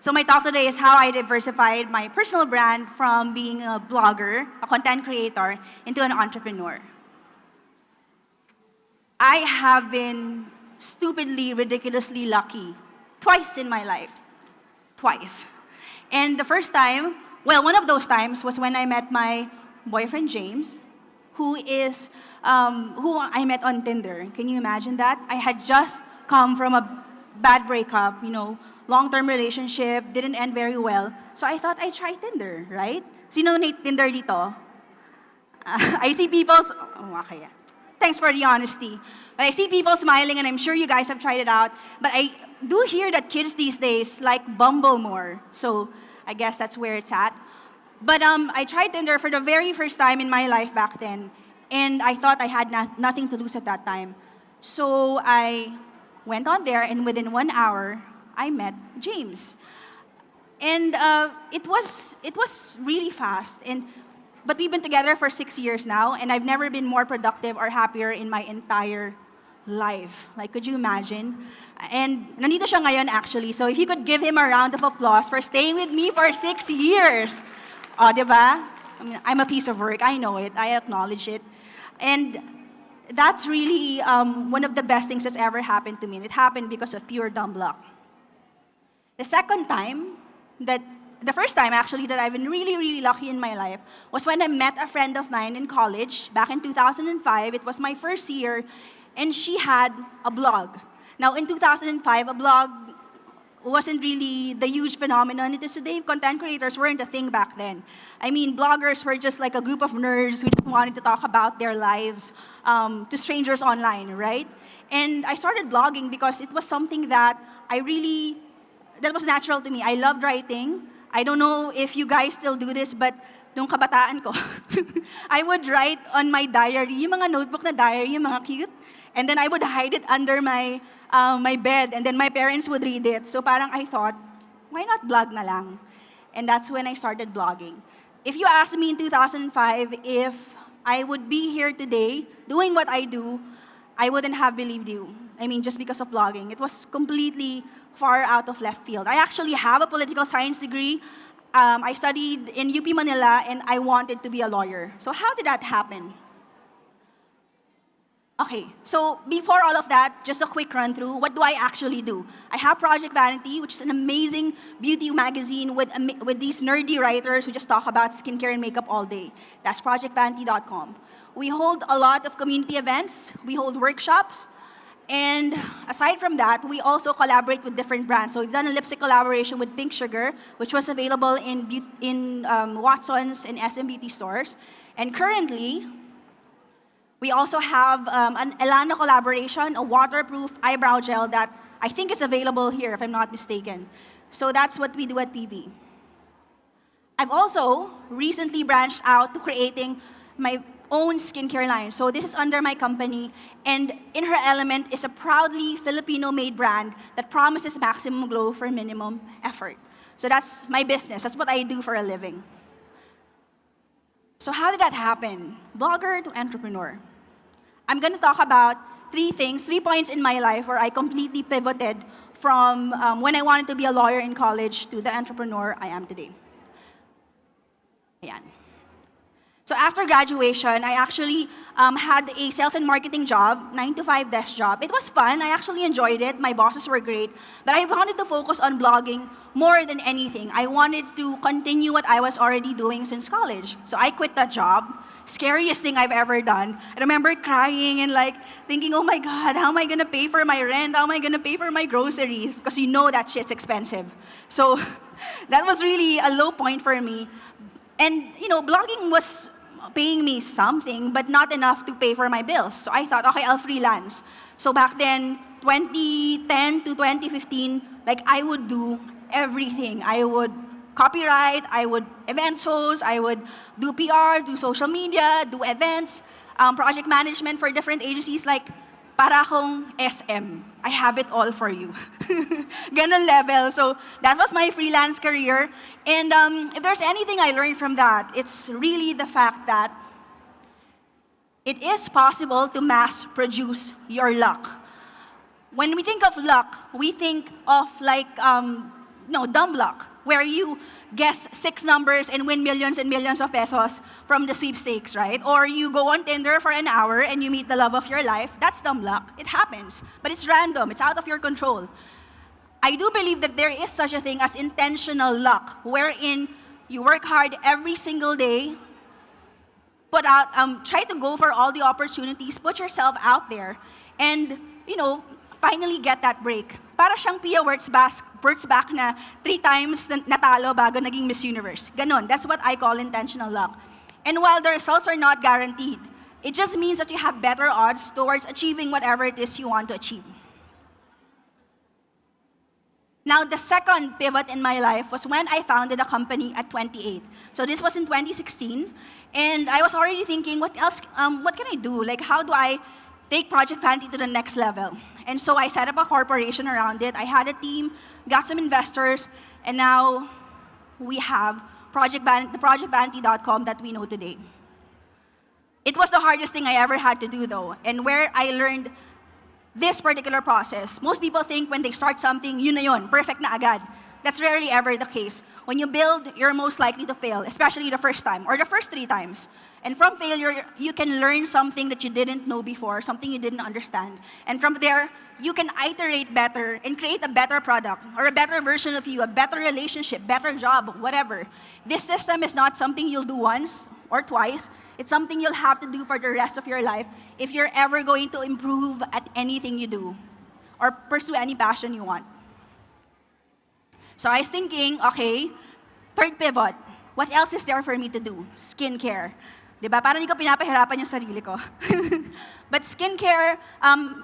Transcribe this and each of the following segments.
So my talk today is how I diversified my personal brand from being a blogger, a content creator, into an entrepreneur. I have been stupidly, ridiculously lucky twice in my life. Twice. And the first time, well, one of those times was when I met my boyfriend, James, who I met on Tinder. Can you imagine that? I had just come from a bad breakup, long-term relationship, didn't end very well. So I thought I'd try Tinder, right? Sino na Tinder dito? I see people, okay. Thanks for the honesty. But I see people smiling, and I'm sure you guys have tried it out. But I do hear that kids these days like Bumble more. So I guess that's where it's at. But I tried Tinder for the very first time in my life back then. And I thought I had nothing to lose at that time. So I went on there, and within 1 hour, I met James. And it was really fast. But we've been together for 6 years now, and I've never been more productive or happier in my entire life. Like, could you imagine? And nandito siya ngayon, actually. So if you could give him a round of applause for staying with me for 6 years. Oh, diba? I mean, I'm a piece of work. I know it. I acknowledge it. And that's really one of the best things that's ever happened to me. And it happened because of pure dumb luck. The first time, actually, that I've been really, really lucky in my life was when I met a friend of mine in college back in 2005. It was my first year, and she had a blog. Now, in 2005, a blog wasn't really the huge phenomenon it is today. Content creators weren't a thing back then. I mean, bloggers were just like a group of nerds who just wanted to talk about their lives to strangers online, right? And I started blogging because it was something that that was natural to me. I loved writing. I don't know if you guys still do this, but nung kabataan ko, I would write on my diary, yung mga notebook na diary, yung mga cute, and then I would hide it under my bed, and then my parents would read it. So parang I thought, why not blog na lang? And that's when I started blogging. If you asked me in 2005 if I would be here today doing what I do, I wouldn't have believed you. I mean, just because of blogging. It was completely far out of left field. I actually have a political science degree. I studied in UP Manila, and I wanted to be a lawyer. So how did that happen? Okay, so before all of that, just a quick run through. What do I actually do? I have Project Vanity, which is an amazing beauty magazine with these nerdy writers who just talk about skincare and makeup all day. That's projectvanity.com. We hold a lot of community events. We hold workshops. And aside from that, we also collaborate with different brands. So we've done a lipstick collaboration with Pink Sugar, which was available in Watson's and SM Beauty stores. And currently, we also have an Elana collaboration, a waterproof eyebrow gel that I think is available here, if I'm not mistaken. So that's what we do at PV. I've also recently branched out to creating my own skincare line. So this is under my company, and In Her Element is a proudly Filipino-made brand that promises maximum glow for minimum effort. So that's my business. That's what I do for a living. So how did that happen? Blogger to entrepreneur. I'm going to talk about 3 points in my life where I completely pivoted from when I wanted to be a lawyer in college to the entrepreneur I am today. Ayan. So after graduation, I actually had a sales and marketing job, 9-to-5 desk job. It was fun. I actually enjoyed it. My bosses were great. But I wanted to focus on blogging more than anything. I wanted to continue what I was already doing since college. So I quit that job. Scariest thing I've ever done. I remember crying and thinking, oh my God, how am I going to pay for my rent? How am I going to pay for my groceries? Because you know that shit's expensive. So that was really a low point for me. And, blogging was paying me something, but not enough to pay for my bills. So I thought, okay, I'll freelance. So back then, 2010 to 2015, I would do everything. I would copyright, I would events host, I would do PR, do social media, do events, project management for different agencies, para akong SM. I have it all for you. Ganon level. So that was my freelance career. And if there's anything I learned from that, it's really the fact that it is possible to mass produce your luck. When we think of luck, we think of no, dumb luck, where you guess 6 numbers and win millions and millions of pesos from the sweepstakes, right? Or you go on Tinder for an hour and you meet the love of your life. That's dumb luck. It happens, but it's random. It's out of your control. I do believe that there is such a thing as intentional luck, wherein you work hard every single day, try to go for all the opportunities, put yourself out there, and finally get that break. Para siyang Pia Wurtzbach na 3 times natalo bago naging Miss Universe. Ganon. That's what I call intentional luck. And while the results are not guaranteed, it just means that you have better odds towards achieving whatever it is you want to achieve. Now, the second pivot in my life was when I founded a company at 28. So this was in 2016, and I was already thinking, what else? What can I do? Like, how do I take Project Vanity to the next level? And so I set up a corporation around it. I had a team, got some investors, and now we have the ProjectVanity.com that we know today. It was the hardest thing I ever had to do, though, and where I learned this particular process. Most people think when they start something, yun na yun, perfect na agad. That's rarely ever the case. When you build, you're most likely to fail, especially the first time, or the first 3 times. And from failure, you can learn something that you didn't know before, something you didn't understand. And from there, you can iterate better and create a better product, or a better version of you, a better relationship, better job, whatever. This system is not something you'll do once or twice. It's something you'll have to do for the rest of your life if you're ever going to improve at anything you do or pursue any passion you want. So I was thinking, okay, third pivot, what else is there for me to do? Skincare. Diba? Parang hindi ko pinapahirapan yung sarili ko. But skincare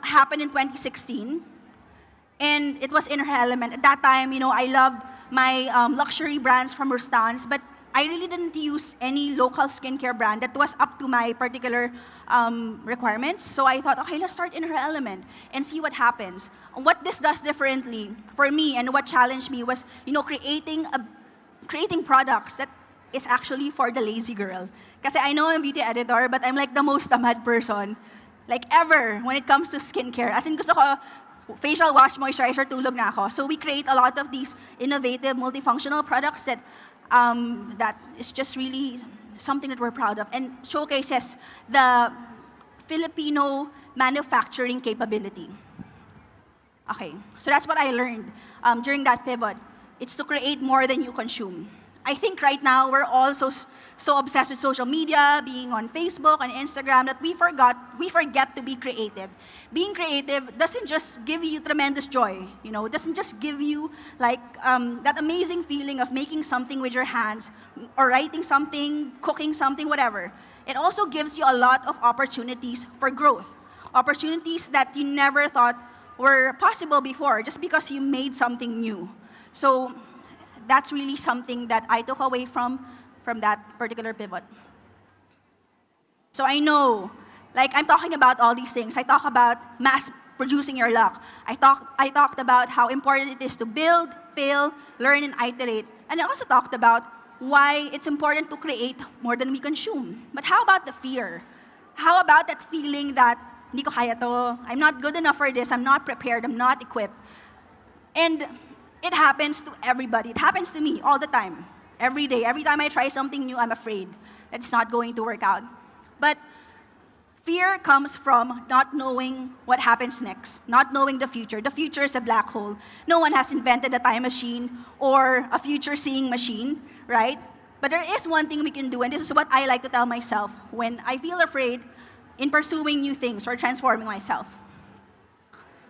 happened in 2016, and it was in her element. At that time, I loved my luxury brands from Rustan's, but I really didn't use any local skincare brand that was up to my particular requirements. So I thought, okay, let's start in her element and see what happens. What this does differently for me and what challenged me was, creating products that is actually for the lazy girl. Kasi I know I'm a beauty editor, but I'm like the most tamad person, like ever, when it comes to skincare. As in, gusto ko, facial wash, moisturizer, tulog na ako. So we create a lot of these innovative, multifunctional products that is just really something that we're proud of and showcases the Filipino manufacturing capability. Okay, so that's what I learned during that pivot. It's to create more than you consume. I think right now we're all so obsessed with social media, being on Facebook and Instagram, that we forget to be creative. Being creative doesn't just give you tremendous joy, it doesn't just give you like that amazing feeling of making something with your hands, or writing something, cooking something, whatever. It also gives you a lot of opportunities for growth, opportunities that you never thought were possible before, just because you made something new. So that's really something that I took away from that particular pivot. So I know, like, I'm talking about all these things. I talk about mass producing your luck. I talked about how important it is to build, fail, learn, and iterate. And I also talked about why it's important to create more than we consume. But how about the fear? How about that feeling that hindi ko kaya to, I'm not good enough for this, I'm not prepared, I'm not equipped. And it happens to everybody. It happens to me all the time, every day. Every time I try something new, I'm afraid that it's not going to work out. But fear comes from not knowing what happens next, not knowing the future. The future is a black hole. No one has invented a time machine or a future-seeing machine, right? But there is one thing we can do, and this is what I like to tell myself when I feel afraid in pursuing new things or transforming myself.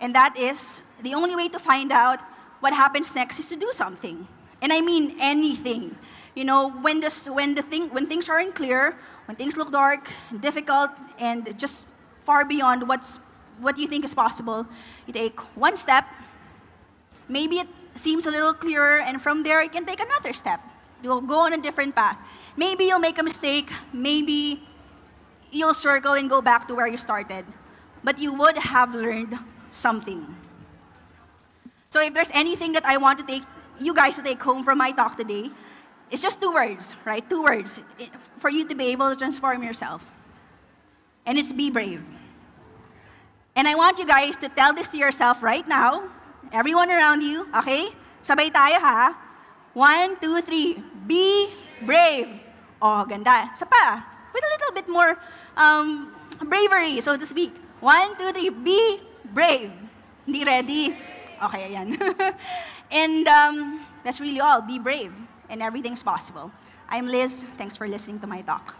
And that is, the only way to find out what happens next is to do something. And I mean anything. When things aren't clear, when things look dark, difficult, and just far beyond what you think is possible, you take one step. Maybe it seems a little clearer, and from there you can take another step. You'll go on a different path. Maybe you'll make a mistake. Maybe you'll circle and go back to where you started. But you would have learned something. So if there's anything that I want you guys to take home from my talk today, it's just 2 words, right? 2 words for you to be able to transform yourself. And it's be brave. And I want you guys to tell this to yourself right now, everyone around you, okay? Sabay tayo ha. 1, 2, 3. Be brave. Oh, ganda. Isa pa. With a little bit more bravery, so to speak. 1, 2, 3. Be brave. Hindi ready? Okay, ayan. And that's really all. Be brave. And everything's possible. I'm Liz. Thanks for listening to my talk.